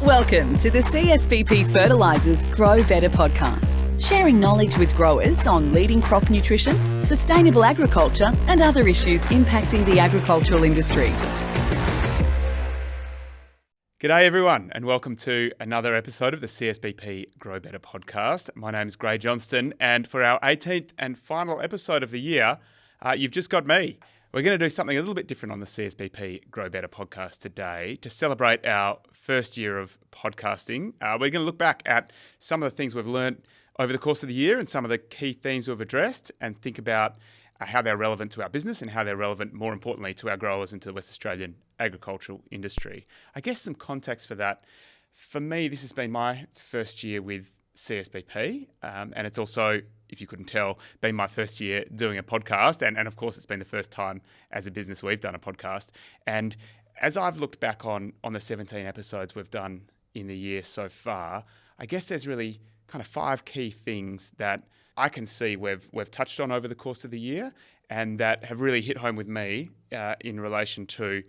Welcome to the CSBP Fertilisers Grow Better podcast, sharing knowledge with growers on leading crop nutrition, sustainable agriculture and other issues impacting the agricultural industry. G'day everyone and welcome to another episode of the CSBP Grow Better podcast. My name is Gray Johnston and for our 18th and final episode of the year, you've just got me. We're going to do something a little bit different on the CSBP Grow Better podcast today. To celebrate our first year of podcasting, we're going to look back at some of the things we've learned over the course of the year and some of the key themes we've addressed and think about how they're relevant to our business and how they're relevant, more importantly, to our growers and to the West Australian agricultural industry. I guess some context for that. For me, this has been my first year with CSBP, and it's also, if you couldn't tell, been my first year doing a podcast. And of course, it's been the first time as a business we've done a podcast. And as I've looked back on the 17 episodes we've done in the year so far, I guess there's really kind of 5 key things that I can see we've touched on over the course of the year and that have really hit home with me in relation to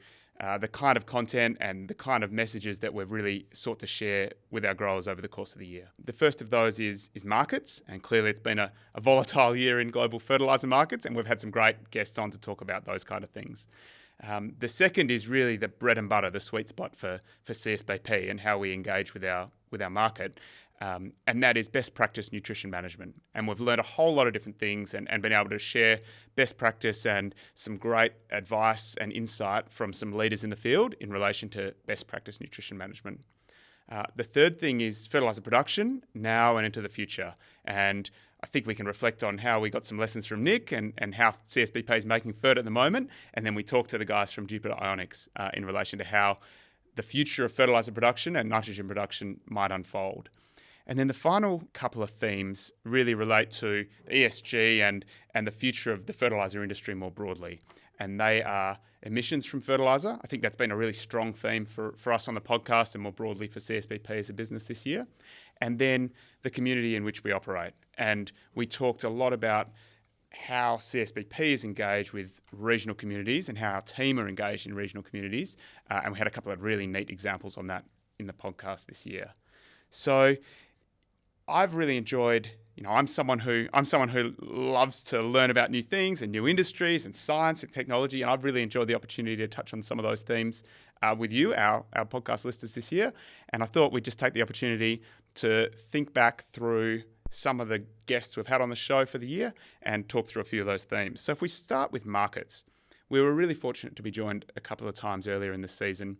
the kind of content and the kind of messages that we've really sought to share with our growers over the course of the year. The first of those is markets, and clearly it's been a volatile year in global fertiliser markets, and we've had some great guests on to talk about those kind of things. The second is really the bread and butter, the sweet spot for CSBP and how we engage with our market. And that is best practice nutrition management. And we've learned a whole lot of different things and been able to share best practice and some great advice and insight from some leaders in the field in relation to best practice nutrition management. The third thing is fertiliser production now and into the future. And I think we can reflect on how we got some lessons from Nick and how CSBP is making fert at the moment. And then we talk to the guys from Jupiter Ionics in relation to how the future of fertiliser production and nitrogen production might unfold. And then the final couple of themes really relate to ESG and the future of the fertiliser industry more broadly. And they are emissions from fertiliser. I think that's been a really strong theme for us on the podcast and more broadly for CSBP as a business this year. And then the community in which we operate. And we talked a lot about how CSBP is engaged with regional communities and how our team are engaged in regional communities. And we had a couple of really neat examples on that in the podcast this year. So I've really enjoyed, I'm someone who loves to learn about new things and new industries and science and technology, and I've really enjoyed the opportunity to touch on some of those themes with you, our podcast listeners this year. And I thought we'd just take the opportunity to think back through some of the guests we've had on the show for the year and talk through a few of those themes. So if we start with markets, we were really fortunate to be joined a couple of times earlier in the season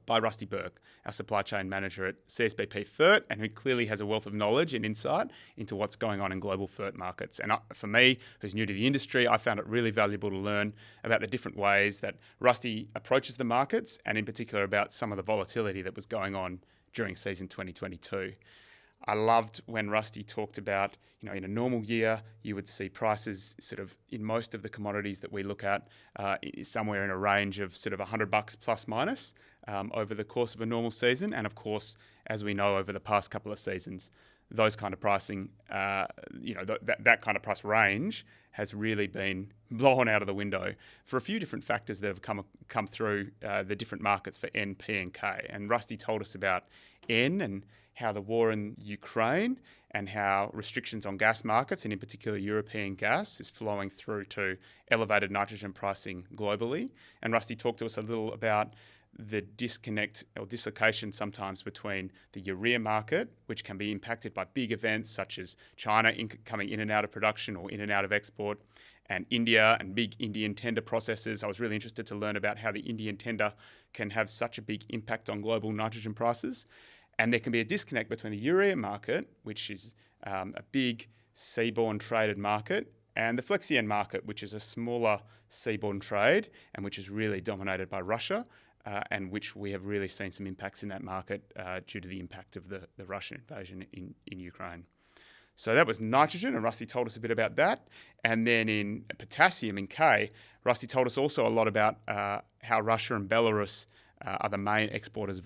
by Rusty Burke, our supply chain manager at CSBP Fert, and who clearly has a wealth of knowledge and insight into what's going on in global fert markets. And for me, who's new to the industry, I found it really valuable to learn about the different ways that Rusty approaches the markets, and in particular about some of the volatility that was going on during season 2022. I loved when Rusty talked about, in a normal year, you would see prices sort of in most of the commodities that we look at somewhere in a range of sort of $100 plus minus over the course of a normal season. And of course, as we know over the past couple of seasons, those kind of pricing, that kind of price range has really been blown out of the window for a few different factors that have come through the different markets for N, P and K. And Rusty told us about N and how the war in Ukraine and how restrictions on gas markets, and in particular European gas, is flowing through to elevated nitrogen pricing globally. And Rusty talked to us a little about the disconnect or dislocation sometimes between the urea market, which can be impacted by big events such as China coming in and out of production or in and out of export, and India and big Indian tender processes. I was really interested to learn about how the Indian tender can have such a big impact on global nitrogen prices. And there can be a disconnect between the urea market, which is a big seaborne traded market, and the Flexion market, which is a smaller seaborne trade and which is really dominated by Russia, and which we have really seen some impacts in that market due to the impact of the Russian invasion in Ukraine. So that was nitrogen, and Rusty told us a bit about that. And then in potassium, in K, Rusty told us also a lot about how Russia and Belarus are the main exporters of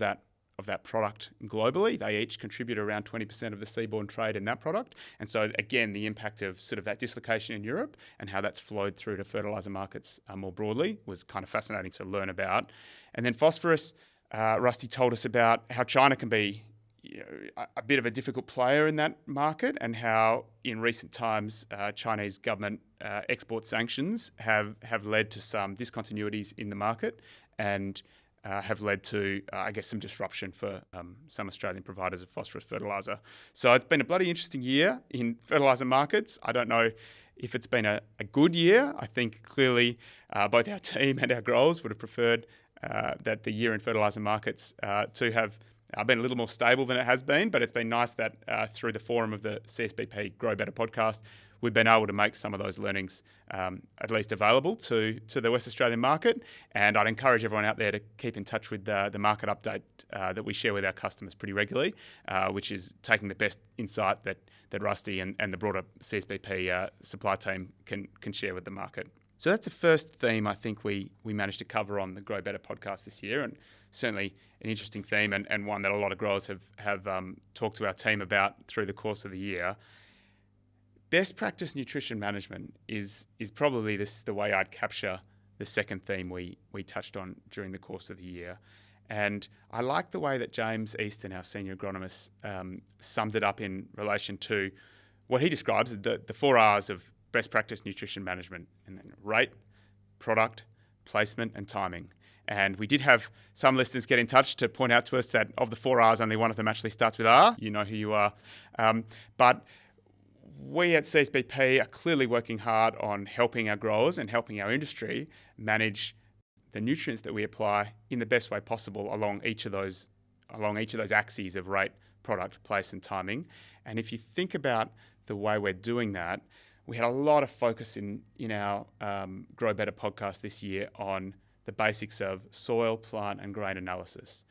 that product globally. They each contribute around 20% of the seaborne trade in that product. And so again, the impact of sort of that dislocation in Europe and how that's flowed through to fertiliser markets more broadly was kind of fascinating to learn about. And then phosphorus, Rusty told us about how China can be a bit of a difficult player in that market, and how in recent times Chinese government export sanctions have led to some discontinuities in the market, and have led to, some disruption for some Australian providers of phosphorus fertiliser. So it's been a bloody interesting year in fertiliser markets. I don't know if it's been a good year. I think clearly both our team and our growers would have preferred that the year in fertiliser markets to have been a little more stable than it has been, but it's been nice that through the forum of the CSBP Grow Better podcast, we've been able to make some of those learnings at least available to the West Australian market. And I'd encourage everyone out there to keep in touch with the market update that we share with our customers pretty regularly, which is taking the best insight that Rusty and the broader CSBP supply team can share with the market. So that's the first theme I think we managed to cover on the Grow Better podcast this year, and certainly an interesting theme and one that a lot of growers have talked to our team about through the course of the year. Best practice nutrition management is probably the way I'd capture the second theme we touched on during the course of the year. And I like the way that James Easton, our senior agronomist, summed it up in relation to what he describes as the 4 R's of best practice nutrition management, and then rate, product, placement, and timing. And we did have some listeners get in touch to point out to us that of the 4 R's, only one of them actually starts with R. You know who you are. But we at CSBP are clearly working hard on helping our growers and helping our industry manage the nutrients that we apply in the best way possible along each of those axes of rate, product, place, and timing. And if you think about the way we're doing that, we had a lot of focus in our Grow Better podcast this year on the basics of soil, plant, and grain analysis.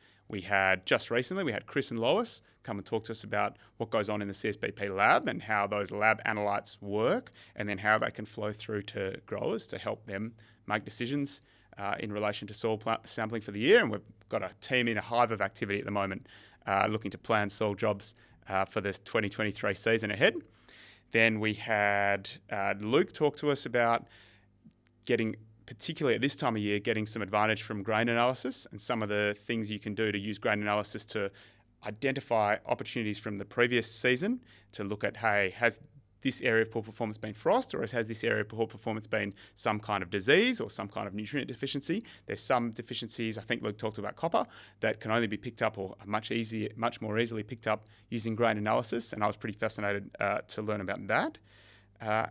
Just recently, we had Chris and Lois come and talk to us about what goes on in the CSBP lab and how those lab analytes work, and then how they can flow through to growers to help them make decisions in relation to soil sampling for the year. And we've got a team in a hive of activity at the moment looking to plan soil jobs for the 2023 season ahead. Then we had Luke talk to us about particularly at this time of year, getting some advantage from grain analysis and some of the things you can do to use grain analysis to identify opportunities from the previous season to look at, hey, has this area of poor performance been frost, or has this area of poor performance been some kind of disease or some kind of nutrient deficiency? There's some deficiencies, I think Luke talked about copper, that can only be picked up or much more easily picked up using grain analysis, and I was pretty fascinated to learn about that.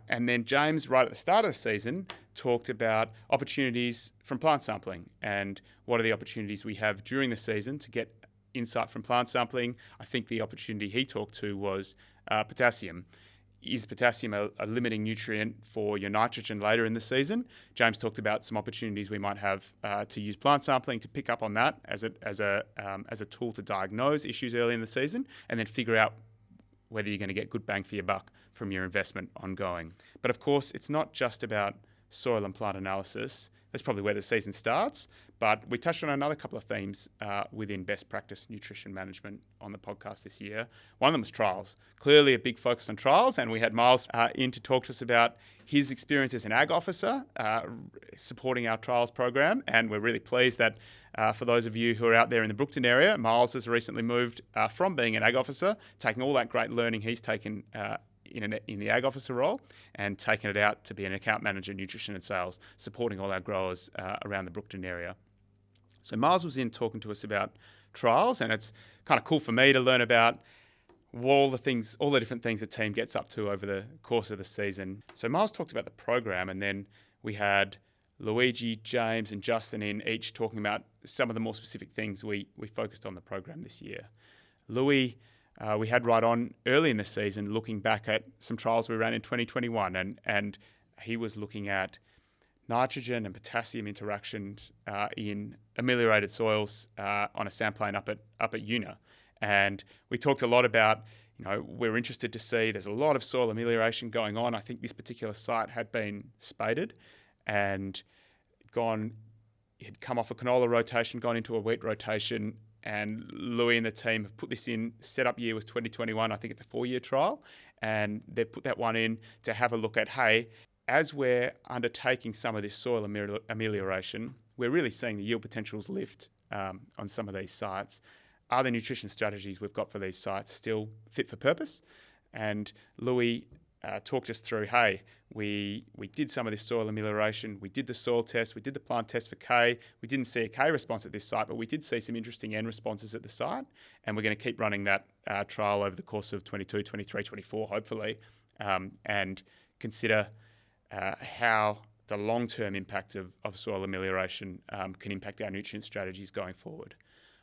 And then James, right at the start of the season, talked about opportunities from plant sampling and what are the opportunities we have during the season to get insight from plant sampling. I think the opportunity he talked to was potassium. Is potassium a limiting nutrient for your nitrogen later in the season? James talked about some opportunities we might have to use plant sampling to pick up on that as a tool to diagnose issues early in the season, and then figure out whether you're going to get good bang for your buck from your investment ongoing. But of course, it's not just about soil and plant analysis. That's probably where the season starts. But we touched on another couple of themes within best practice nutrition management on the podcast this year. One of them was trials. Clearly a big focus on trials, and we had Miles in to talk to us about his experience as an ag officer supporting our trials program. And we're really pleased that for those of you who are out there in the Brookton area, Miles has recently moved from being an ag officer, taking all that great learning he's taken in the ag officer role, and taking it out to be an account manager, nutrition and sales, supporting all our growers around the Brookton area. So Miles was in talking to us about trials, and it's kind of cool for me to learn about all the different things the team gets up to over the course of the season. So Miles talked about the program, and then we had Luigi, James and Justin in each talking about some of the more specific things we focused on the program this year. Louis, we had right on early in the season looking back at some trials we ran in 2021, and he was looking at nitrogen and potassium interactions in ameliorated soils on a sand plane up at Una. And we talked a lot about, we're interested to see there's a lot of soil amelioration going on. I think this particular site had been spaded and had come off a canola rotation, gone into a wheat rotation, and Louis and the team have put this in. Setup year was 2021. I think it's a 4-year trial, and they've put that one in to have a look at, hey, as we're undertaking some of this soil amelioration, we're really seeing the yield potentials lift on some of these sites. Are the nutrition strategies we've got for these sites still fit for purpose? And Louis talked us through, hey, we did some of this soil amelioration, we did the soil test, we did the plant test for K. We didn't see a K response at this site, but we did see some interesting N responses at the site. And we're going to keep running that trial over the course of 22, 23, 24, hopefully, and consider how the long-term impact of soil amelioration can impact our nutrient strategies going forward.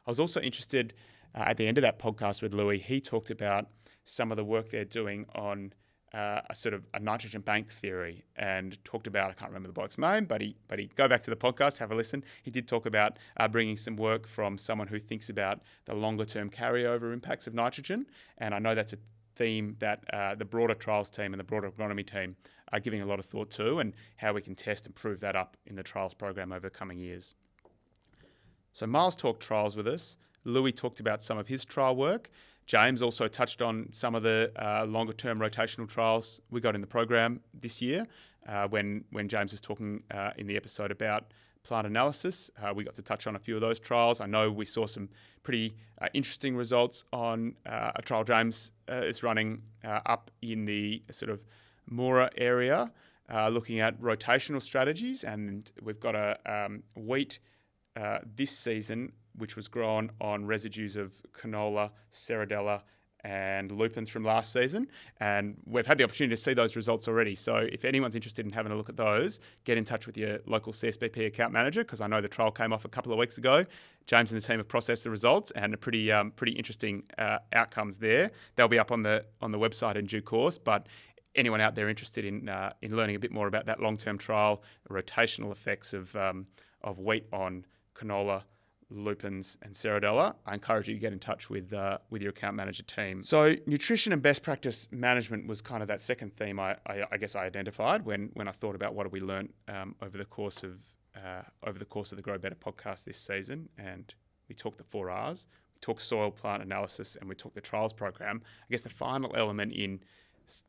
I was also interested at the end of that podcast with Louis. He talked about some of the work they're doing on a sort of a nitrogen bank theory, and talked about, I can't remember the bloke's name, but he go back to the podcast, have a listen. He did talk about bringing some work from someone who thinks about the longer term carryover impacts of nitrogen. And I know that's a theme that the broader trials team and the broader agronomy team are giving a lot of thought to, and how we can test and prove that up in the trials program over the coming years. So Miles talked trials with us. Louis talked about some of his trial work. James also touched on some of the longer-term rotational trials we got in the program this year. When James was talking in the episode about plant analysis, we got to touch on a few of those trials. I know we saw some pretty interesting results on a trial James is running up in the sort of Moora area, looking at rotational strategies. And we've got a wheat this season which was grown on residues of canola, ceradella, and lupins from last season. And we've had the opportunity to see those results already. So if anyone's interested in having a look at those, get in touch with your local CSBP account manager, because I know the trial came off a couple of weeks ago. James and the team have processed the results, and a pretty interesting outcomes there. They'll be up on the website in due course, but anyone out there interested in learning a bit more about that long-term trial, the rotational effects of wheat on canola, lupins and ceradella, I encourage you to get in touch with your account manager team. So nutrition and best practice management was kind of that second theme I guess I identified when I thought about what have we learnt over the course of the Grow Better podcast this season. And we talked the 4 R's, we talked soil plant analysis, and we talked the trials program. I guess the final element in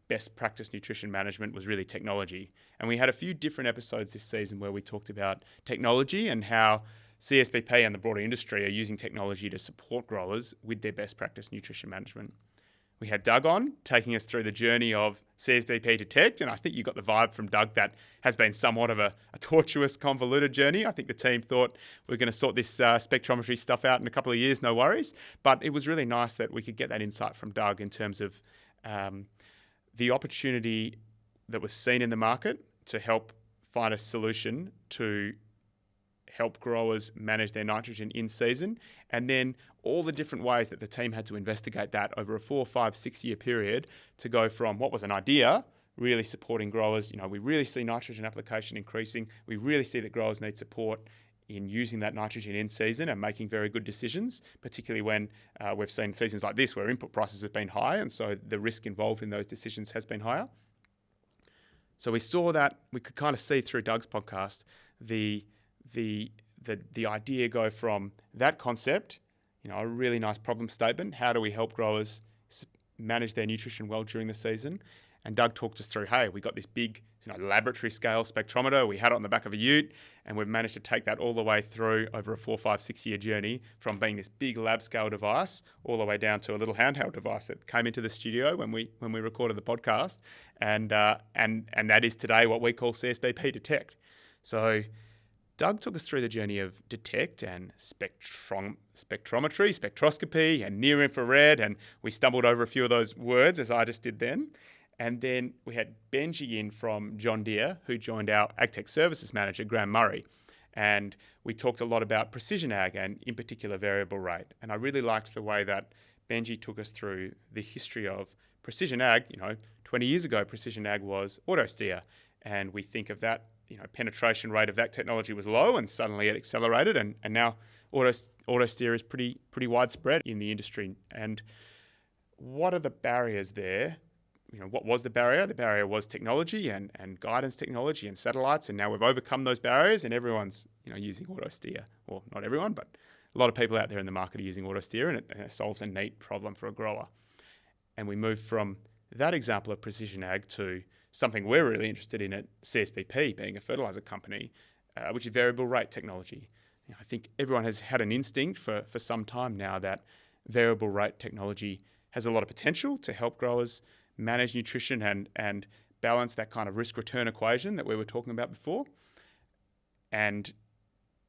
best practice nutrition management was really technology. And we had a few different episodes this season where we talked about technology and how CSBP and the broader industry are using technology to support growers with their best practice nutrition management. We had Doug on, taking us through the journey of CSBP Detect, and I think you got the vibe from Doug that has been somewhat of a tortuous, convoluted journey. I think the team thought we're going to sort this spectrometry stuff out in a couple of years, no worries. But it was really nice that we could get that insight from Doug in terms of the opportunity that was seen in the market to help find a solution to help growers manage their nitrogen in season, and then all the different ways that the team had to investigate that over a 4, 5, 6 year period to go from what was an idea, really supporting growers. We really see nitrogen application increasing. We really see that growers need support in using that nitrogen in season and making very good decisions, particularly when we've seen seasons like this where input prices have been high, and so the risk involved in those decisions has been higher. So we saw that, we could kind of see through Doug's podcast the idea go from that concept, a really nice problem statement. How do we help growers manage their nutrition well during the season? And Doug talked us through, hey, we got this big laboratory scale spectrometer. We had it on the back of a ute, and we've managed to take that all the way through over a 4, 5, 6 year journey from being this big lab scale device all the way down to a little handheld device that came into the studio when we recorded the podcast. And that is today what we call CSBP Detect. So Doug took us through the journey of Detect and spectrometry, spectroscopy, and near infrared, and we stumbled over a few of those words as I just did then. And then we had Benji in from John Deere, who joined our AgTech Services Manager, Graham Murray. And we talked a lot about precision ag and in particular variable rate. And I really liked the way that Benji took us through the history of precision ag. 20 years ago, precision ag was auto steer. And we think of that, penetration rate of that technology was low, and suddenly it accelerated. And now auto steer is pretty widespread in the industry. And what are the barriers there? What was the barrier? The barrier was technology and guidance technology and satellites. And now we've overcome those barriers, and everyone's using auto steer. Well, not everyone, but a lot of people out there in the market are using auto steer, and it solves a neat problem for a grower. And we move from that example of precision ag to something we're really interested in at CSBP, being a fertiliser company, which is variable rate technology. I think everyone has had an instinct for some time now that variable rate technology has a lot of potential to help growers manage nutrition and balance that kind of risk-return equation that we were talking about before. And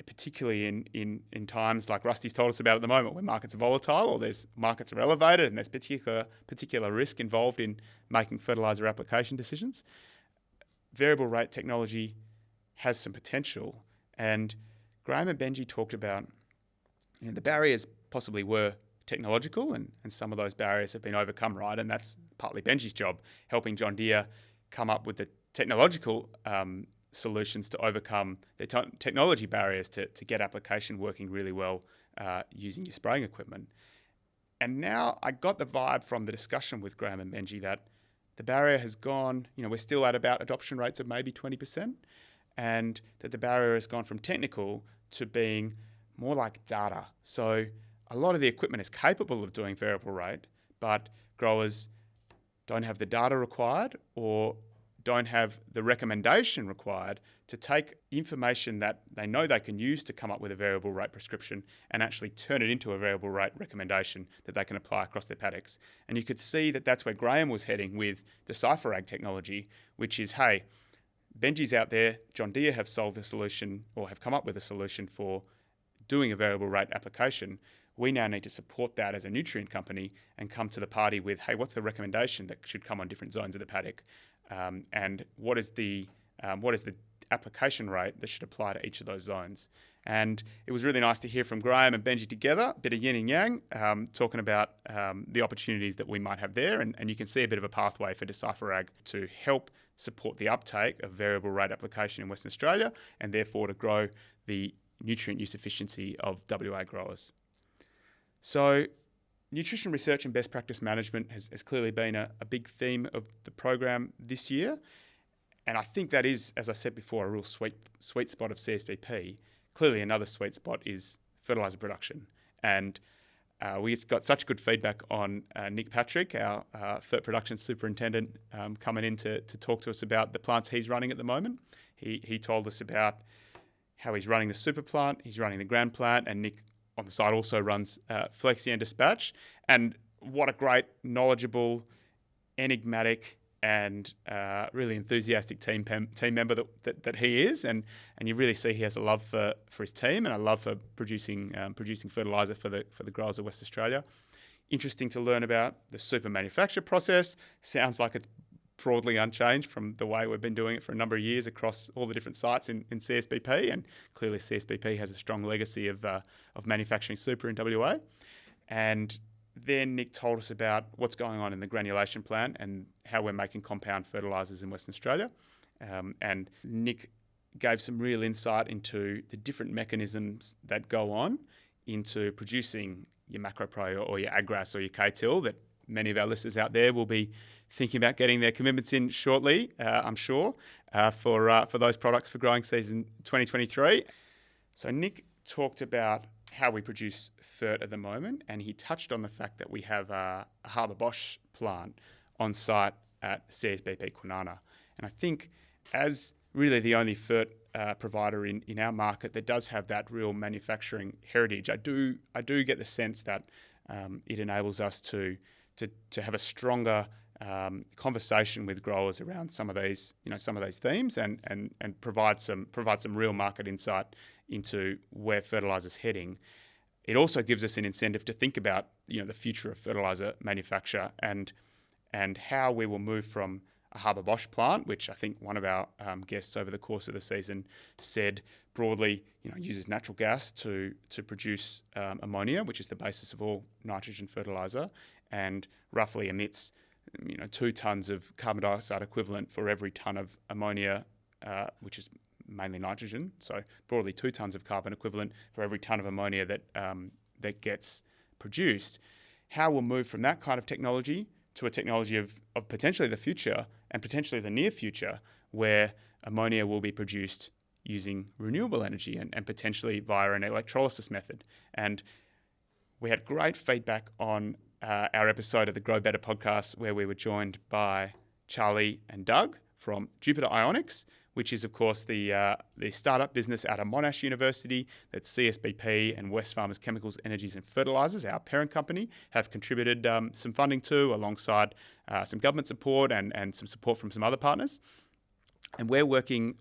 particularly in times like Rusty's told us about at the moment, where markets are volatile or there's markets are elevated and there's particular risk involved in making fertiliser application decisions, variable rate technology has some potential. And Graham and Benji talked about the barriers possibly were technological, and some of those barriers have been overcome, right? And that's partly Benji's job, helping John Deere come up with the technological solutions to overcome the technology barriers to get application working really well using your spraying equipment. And now I got the vibe from the discussion with Graham and Benji that the barrier has gone, we're still at about adoption rates of maybe 20%, and that the barrier has gone from technical to being more like data. So a lot of the equipment is capable of doing variable rate, but growers don't have the data required or don't have the recommendation required to take information that they know they can use to come up with a variable rate prescription and actually turn it into a variable rate recommendation that they can apply across their paddocks. And you could see that that's where Graham was heading with Decipher Ag technology, which is, hey, Benji's out there, John Deere have solved a solution or have come up with a solution for doing a variable rate application. We now need to support that as a nutrient company and come to the party with, hey, what's the recommendation that should come on different zones of the paddock? And what is the application rate that should apply to each of those zones? And it was really nice to hear from Graham and Benji together, a bit of yin and yang, talking about the opportunities that we might have there. And you can see a bit of a pathway for Decipher Ag to help support the uptake of variable rate application in Western Australia and therefore to grow the nutrient use efficiency of WA growers. So nutrition research and best practice management has clearly been a big theme of the program this year. And I think that is, as I said before, a real sweet spot of CSBP. Clearly another sweet spot is fertiliser production. And we got such good feedback on Nick Patrick, our FERT production superintendent, coming in to talk to us about the plants he's running at the moment. He told us about how he's running the super plant, he's running the grand plant, and Nick on the side also runs Flexi and Dispatch. And what a great, knowledgeable, enigmatic, and really enthusiastic team member that he is. And you really see he has a love for his team and a love for producing fertiliser for the growers of West Australia. Interesting to learn about the super manufacture process. Sounds like it's broadly unchanged from the way we've been doing it for a number of years across all the different sites in CSBP, and clearly CSBP has a strong legacy of manufacturing super in WA. And then Nick told us about what's going on in the granulation plant and how we're making compound fertilisers in Western Australia. And Nick gave some real insight into the different mechanisms that go on into producing your MacroPro or your Agras or your K-Till that many of our listeners out there will be thinking about getting their commitments in shortly, I'm sure, for those products for growing season 2023. So Nick talked about how we produce FERT at the moment, and he touched on the fact that we have a Haber Bosch plant on site at CSBP Kwinana. And I think as really the only FERT provider in our market that does have that real manufacturing heritage, I do get the sense that it enables us to have a stronger conversation with growers around some of these themes and provide some real market insight into where fertiliser's heading. It also gives us an incentive to think about the future of fertiliser manufacture and how we will move from a Haber Bosch plant, which I think one of our guests over the course of the season said broadly uses natural gas to produce ammonia, which is the basis of all nitrogen fertiliser, and roughly emits 2 tonnes of carbon dioxide equivalent for every tonne of ammonia, which is mainly nitrogen. So broadly 2 tonnes of carbon equivalent for every tonne of ammonia that gets produced. How we'll move from that kind of technology to a technology of potentially the future and potentially the near future, where ammonia will be produced using renewable energy and potentially via an electrolysis method. And we had great feedback on our episode of the Grow Better podcast, where we were joined by Charlie and Doug from Jupiter Ionics, which is, of course, the startup business out of Monash University that CSBP and Wesfarmers Chemicals, Energies and Fertilisers, our parent company, have contributed some funding to, alongside some government support and some support from some other partners. And we're working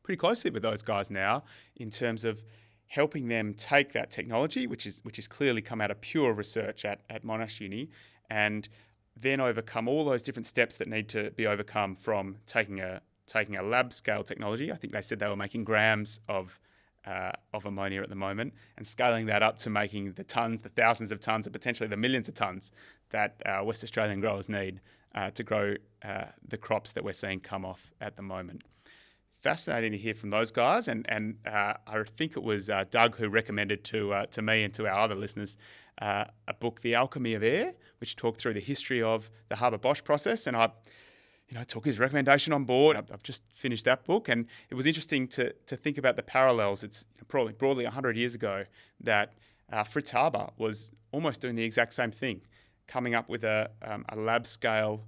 pretty closely with those guys now in terms of helping them take that technology, which is clearly come out of pure research at Monash Uni, and then overcome all those different steps that need to be overcome from taking a lab scale technology. I think they said they were making grams of ammonia at the moment, and scaling that up to making the tons, the thousands of tons, and potentially the millions of tons that West Australian growers need to grow the crops that we're seeing come off at the moment. Fascinating to hear from those guys, and I think it was Doug who recommended to me and to our other listeners a book, The Alchemy of Air, which talked through the history of the Haber-Bosch process, and I took his recommendation on board. I've just finished that book, and it was interesting to think about the parallels. It's probably broadly 100 years ago that Fritz Haber was almost doing the exact same thing, coming up with a lab scale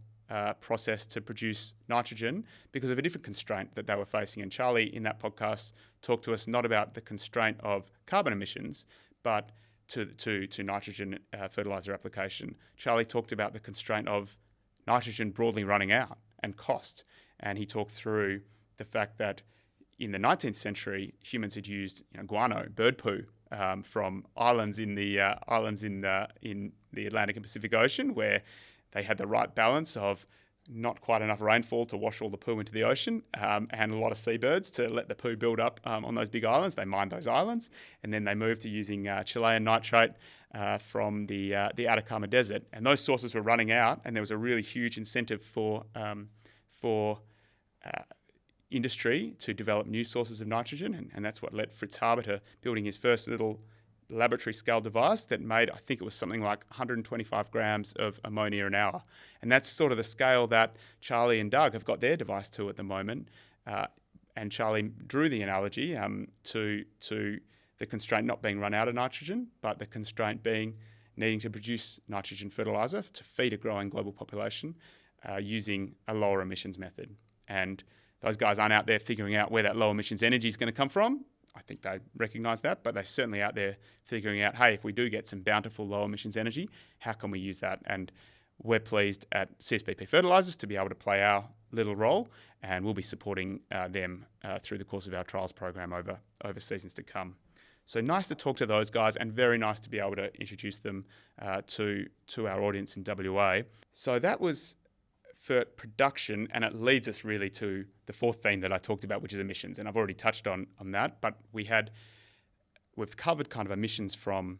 process to produce nitrogen because of a different constraint that they were facing. And Charlie, in that podcast, talked to us not about the constraint of carbon emissions, but to nitrogen fertilizer application. Charlie talked about the constraint of nitrogen broadly running out and cost. And he talked through the fact that in the 19th century, humans had used guano, bird poo, from islands in the Atlantic and Pacific Ocean, where they had the right balance of not quite enough rainfall to wash all the poo into the ocean, and a lot of seabirds to let the poo build up on those big islands. They mined those islands, and then they moved to using Chilean nitrate from the Atacama Desert. And those sources were running out, and there was a really huge incentive for industry to develop new sources of nitrogen, and that's what led Fritz Haber to building his first little laboratory scale device that made, I think it was something like 125 grams of ammonia an hour. And that's sort of the scale that Charlie and Doug have got their device to at the moment. And Charlie drew the analogy to the constraint not being run out of nitrogen, but the constraint being needing to produce nitrogen fertilizer to feed a growing global population using a lower emissions method. And those guys aren't out there figuring out where that low emissions energy is going to come from. I think they recognise that, but they're certainly out there figuring out, hey, if we do get some bountiful low emissions energy, how can we use that? And we're pleased at CSBP Fertilisers to be able to play our little role, and we'll be supporting them through the course of our trials program over seasons to come. So nice to talk to those guys, and very nice to be able to introduce them to our audience in WA. So that was for production, and it leads us really to the fourth theme that I talked about, which is emissions. And I've already touched on that, but we've covered kind of emissions from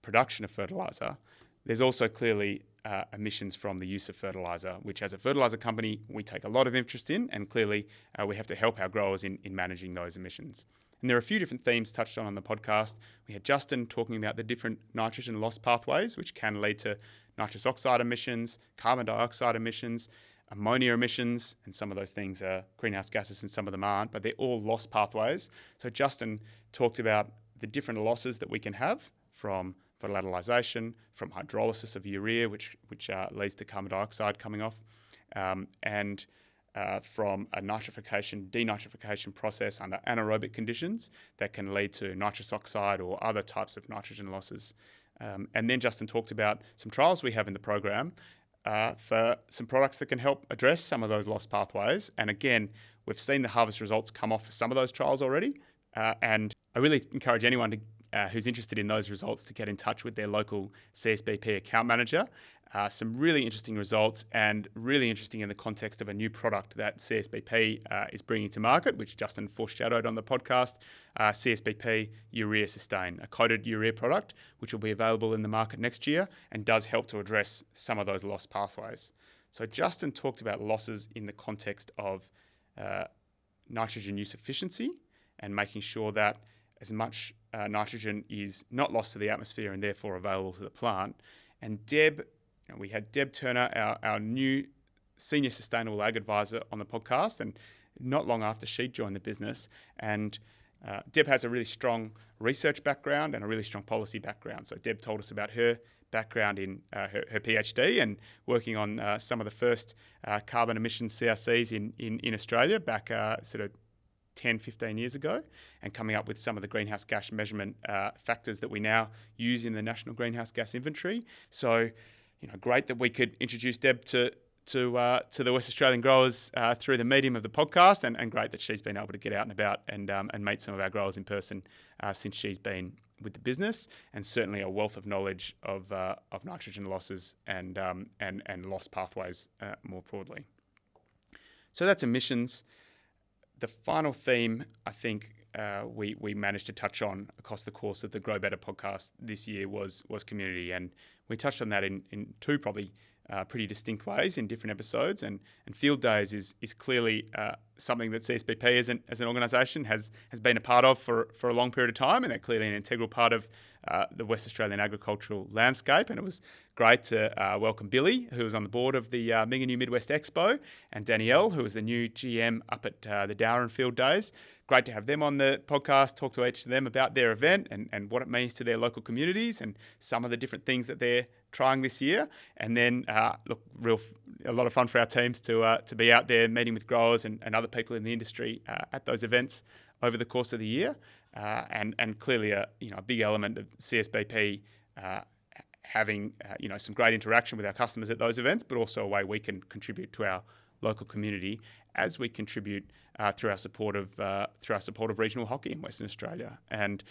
production of fertiliser. There's also clearly emissions from the use of fertiliser, which as a fertiliser company, we take a lot of interest in, and clearly we have to help our growers in managing those emissions. And there are a few different themes touched on the podcast. We had Justin talking about the different nitrogen loss pathways, which can lead to nitrous oxide emissions, carbon dioxide emissions, ammonia emissions, and some of those things are greenhouse gases and some of them aren't, but they're all loss pathways. So Justin talked about the different losses that we can have from volatilisation, from hydrolysis of urea, which leads to carbon dioxide coming off, and from a denitrification process under anaerobic conditions that can lead to nitrous oxide or other types of nitrogen losses. And then Justin talked about some trials we have in the program for some products that can help address some of those loss pathways. And again, we've seen the harvest results come off for some of those trials already. And I really encourage anyone who's interested in those results to get in touch with their local CSBP account manager. Some really interesting results, and really interesting in the context of a new product that CSBP is bringing to market, which Justin foreshadowed on the podcast, CSBP Urea Sustain, a coated urea product, which will be available in the market next year and does help to address some of those loss pathways. So Justin talked about losses in the context of nitrogen use efficiency and making sure that as much nitrogen is not lost to the atmosphere and therefore available to the plant. And we had Deb Turner, our new Senior Sustainable Ag Advisor, on the podcast, and not long after she joined the business. And Deb has a really strong research background and a really strong policy background. So Deb told us about her background in her PhD and working on some of the first carbon emissions CRCs in Australia back sort of 10, 15 years ago, and coming up with some of the greenhouse gas measurement factors that we now use in the National Greenhouse Gas Inventory. So, great that we could introduce Deb to the West Australian growers through the medium of the podcast, and great that she's been able to get out and about and meet some of our growers in person since she's been with the business, and certainly a wealth of knowledge of nitrogen losses and loss pathways more broadly. So that's emissions. The final theme, I think, we managed to touch on across the course of the Grow Better podcast this year was community, and we touched on that in two probably pretty distinct ways in different episodes. And Field Days is clearly something that CSBP as an organisation has been a part of for a long period of time, and they're clearly an integral part of the West Australian agricultural landscape. And it was great to welcome Billy, who was on the board of the Mingenew Midwest Expo, and Danielle, who was the new GM up at the Darwin Field Days. Great to have them on the podcast, talk to each of them about their event and what it means to their local communities and some of the different things that they're trying this year. And then, a lot of fun for our teams to be out there meeting with growers and other people in the industry at those events over the course of the year. And clearly a big element of CSBP having some great interaction with our customers at those events, but also a way we can contribute to our local community as we contribute through our support of regional hockey in Western Australia. And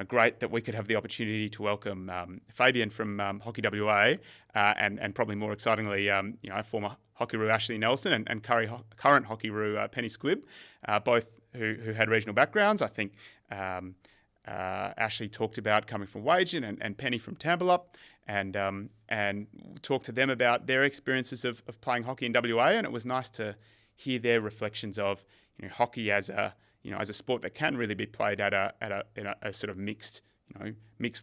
great that we could have the opportunity to welcome Fabian from Hockey WA, and probably more excitingly, former Hockey-Roo Ashley Nelson and current Hockey-Roo Penny Squibb, both who had regional backgrounds. I think Ashley talked about coming from Wagen and Penny from Tambalup, and talked to them about their experiences of playing hockey in WA, and it was nice to hear their reflections of hockey as a sport that can really be played at a sort of mixed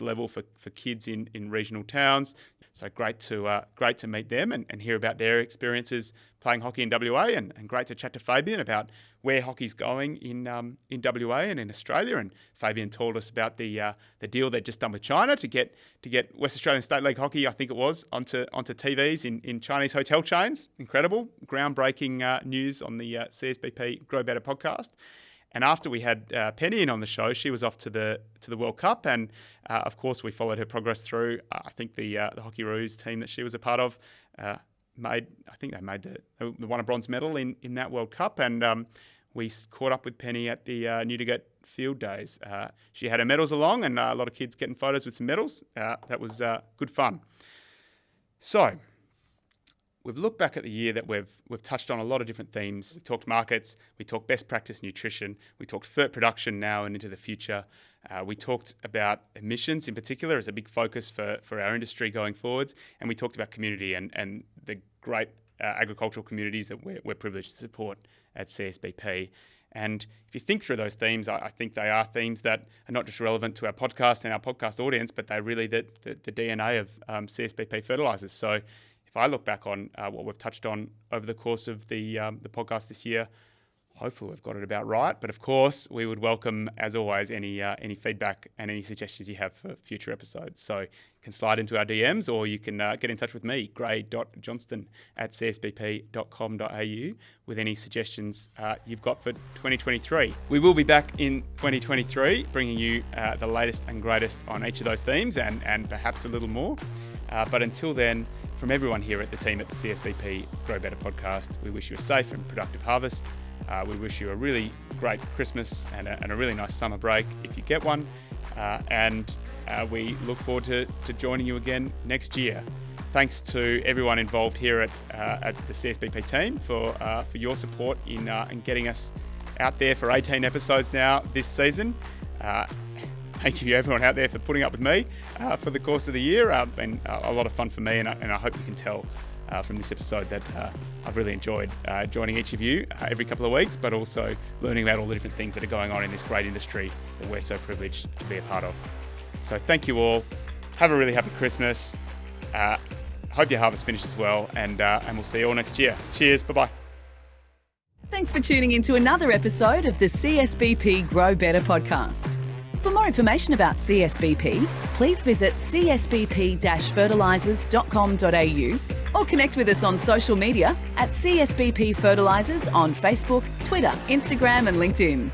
level for kids in regional towns. So great to meet them and hear about their experiences playing hockey in WA, and great to chat to Fabian about where hockey's going in WA and in Australia. And Fabian told us about the deal they'd just done with China to get West Australian State League hockey, I think it was, onto TVs in Chinese hotel chains. Incredible, groundbreaking news on the CSBP Grow Better podcast. And after we had Penny in on the show, she was off to the World Cup, and of course we followed her progress through. I think the Hockey-Roos team that she was a part of made a bronze medal in that World Cup, and we caught up with Penny at the Newdigate Field Days. She had her medals along, and a lot of kids getting photos with some medals. That was good fun. So, we've looked back at the year that we've touched on a lot of different themes. We talked markets, we talked best practice nutrition, we talked FERT production now and into the future. We talked about emissions in particular as a big focus for our industry going forwards, and we talked about community and the great agricultural communities that we're privileged to support at CSBP. And if you think through those themes, I think they are themes that are not just relevant to our podcast and our podcast audience, but they're really the DNA of CSBP Fertilisers. So if I look back on what we've touched on over the course of the podcast this year, hopefully we've got it about right. But of course, we would welcome, as always, any feedback and any suggestions you have for future episodes. So you can slide into our DMs, or you can get in touch with me, gray.johnston@csbp.com.au, with any suggestions you've got for 2023. We will be back in 2023, bringing you the latest and greatest on each of those themes and perhaps a little more. But until then, from everyone here at the team at the CSBP Grow Better podcast, we wish you a safe and productive harvest. We wish you a really great Christmas and a really nice summer break if you get one. And we look forward to joining you again next year. Thanks to everyone involved here at the CSBP team for your support in getting us out there for 18 episodes now this season. Thank you everyone out there for putting up with me for the course of the year. It's been a lot of fun for me, and I hope you can tell from this episode that I've really enjoyed joining each of you every couple of weeks, but also learning about all the different things that are going on in this great industry that we're so privileged to be a part of. So thank you all. Have a really happy Christmas. Hope your harvest finishes well, and we'll see you all next year. Cheers. Bye-bye. Thanks for tuning into another episode of the CSBP Grow Better podcast. For more information about CSBP, please visit csbp-fertilisers.com.au or connect with us on social media at CSBP Fertilisers on Facebook, Twitter, Instagram and LinkedIn.